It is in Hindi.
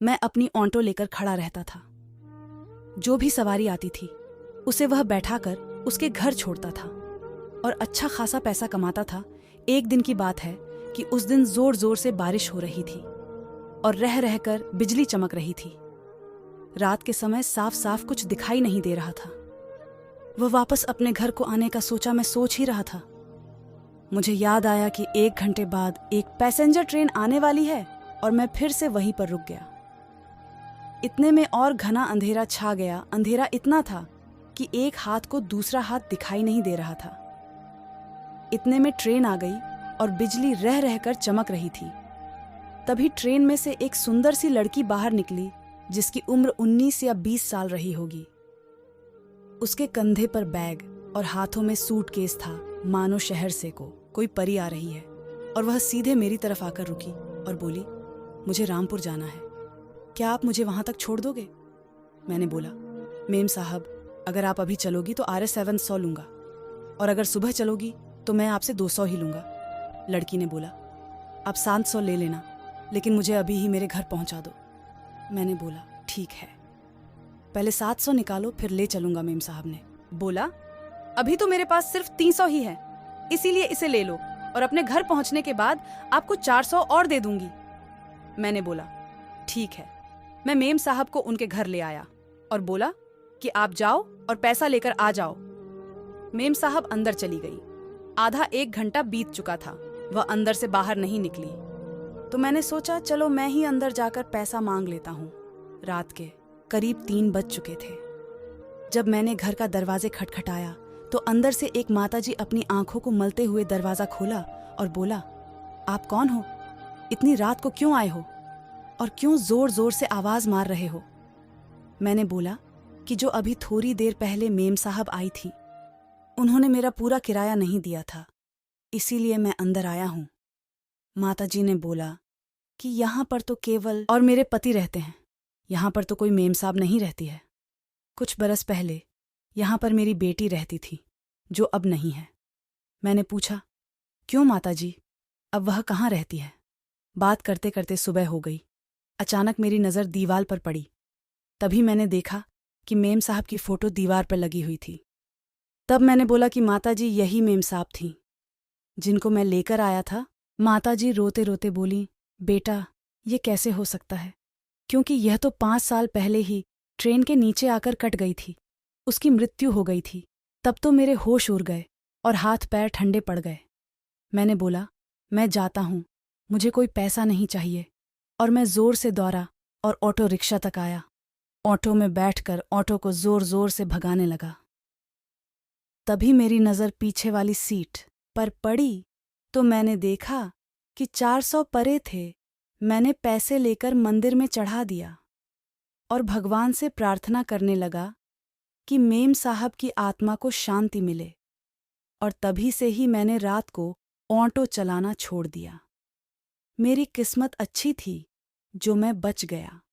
मैं अपनी ऑटो लेकर खड़ा रहता था। जो भी सवारी आती थी उसे वह बैठाकर उसके घर छोड़ता था और अच्छा खासा पैसा कमाता था। एक दिन की बात है कि उस दिन जोर जोर से बारिश हो रही थी और रह रहकर बिजली चमक रही थी। रात के समय साफ साफ कुछ दिखाई नहीं दे रहा था। वह वापस अपने घर को आने का सोचा। मैं सोच ही रहा था, मुझे याद आया कि 1 घंटे बाद एक पैसेंजर ट्रेन आने वाली है और मैं फिर से वहीं पर रुक गया। इतने में और घना अंधेरा छा गया। अंधेरा इतना था कि एक हाथ को दूसरा हाथ दिखाई नहीं दे रहा था। इतने में ट्रेन आ गई और बिजली रह रहकर चमक रही थी। तभी ट्रेन में से एक सुंदर सी लड़की बाहर निकली जिसकी उम्र 19 या 20 साल रही होगी। उसके कंधे पर बैग और हाथों में सूटकेस था, मानो शहर से कोई परी आ रही है। और वह सीधे मेरी तरफ आकर रुकी और बोली, मुझे रामपुर जाना है, क्या आप मुझे वहां तक छोड़ दोगे? मैंने बोला, मेम साहब, अगर आप अभी चलोगी तो RS7 100 लूंगा और अगर सुबह चलोगी तो मैं आपसे 200 ही लूंगा। लड़की ने बोला, आप 700 ले लेना, लेकिन मुझे अभी ही मेरे घर पहुंचा दो। मैंने बोला, ठीक है, पहले 700 निकालो फिर ले चलूंगा। मेम साहब ने बोला, अभी तो मेरे पास सिर्फ 300 ही है, इसीलिए इसे ले लो और अपने घर पहुंचने के बाद आपको 400 और दे दूंगी। मैंने बोला, ठीक है। मैं मेम साहब को उनके घर ले आया और बोला कि आप जाओ और पैसा लेकर आ जाओ। मेम साहब अंदर चली गई। आधा 1 घंटा बीत चुका था, वह अंदर से बाहर नहीं निकली। तो मैंने सोचा, चलो मैं ही अंदर जाकर पैसा मांग लेता हूँ। रात के करीब 3 बज चुके थे। जब मैंने घर का दरवाजे खटखटाया तो अंदर से एक माताजी अपनी आंखों को मलते हुए दरवाजा खोला और बोला, आप कौन हो? इतनी रात को क्यों आए हो और क्यों जोर जोर से आवाज मार रहे हो? मैंने बोला कि जो अभी थोड़ी देर पहले मेम साहब आई थी, उन्होंने मेरा पूरा किराया नहीं दिया था, इसीलिए मैं अंदर आया हूं। माताजी ने बोला कि यहाँ पर तो केवल और मेरे पति रहते हैं, यहाँ पर तो कोई मेम साहब नहीं रहती है। कुछ बरस पहले यहाँ पर मेरी बेटी रहती थी, जो अब नहीं है। मैंने पूछा, क्यों माताजी, अब वह कहाँ रहती है? बात करते करते सुबह हो गई। अचानक मेरी नज़र दीवार पर पड़ी। तभी मैंने देखा कि मेम साहब की फोटो दीवार पर लगी हुई थी। तब मैंने बोला कि माताजी, यही मेम साहब थीं जिनको मैं लेकर आया था। माताजी रोते रोते बोली, बेटा, ये कैसे हो सकता है, क्योंकि यह तो 5 साल पहले ही ट्रेन के नीचे आकर कट गई थी, उसकी मृत्यु हो गई थी। तब तो मेरे होश उड़ गए और हाथ पैर ठंडे पड़ गए। मैंने बोला, मैं जाता हूँ, मुझे कोई पैसा नहीं चाहिए। और मैं जोर से दौड़ा और ऑटो रिक्शा तक आया। ऑटो में बैठकर ऑटो को जोर जोर से भगाने लगा। तभी मेरी नज़र पीछे वाली सीट पर पड़ी तो मैंने देखा कि 400 परे थे। मैंने पैसे लेकर मंदिर में चढ़ा दिया और भगवान से प्रार्थना करने लगा कि मेम साहब की आत्मा को शांति मिले। और तभी से ही मैंने रात को ऑटो चलाना छोड़ दिया। मेरी किस्मत अच्छी थी जो मैं बच गया।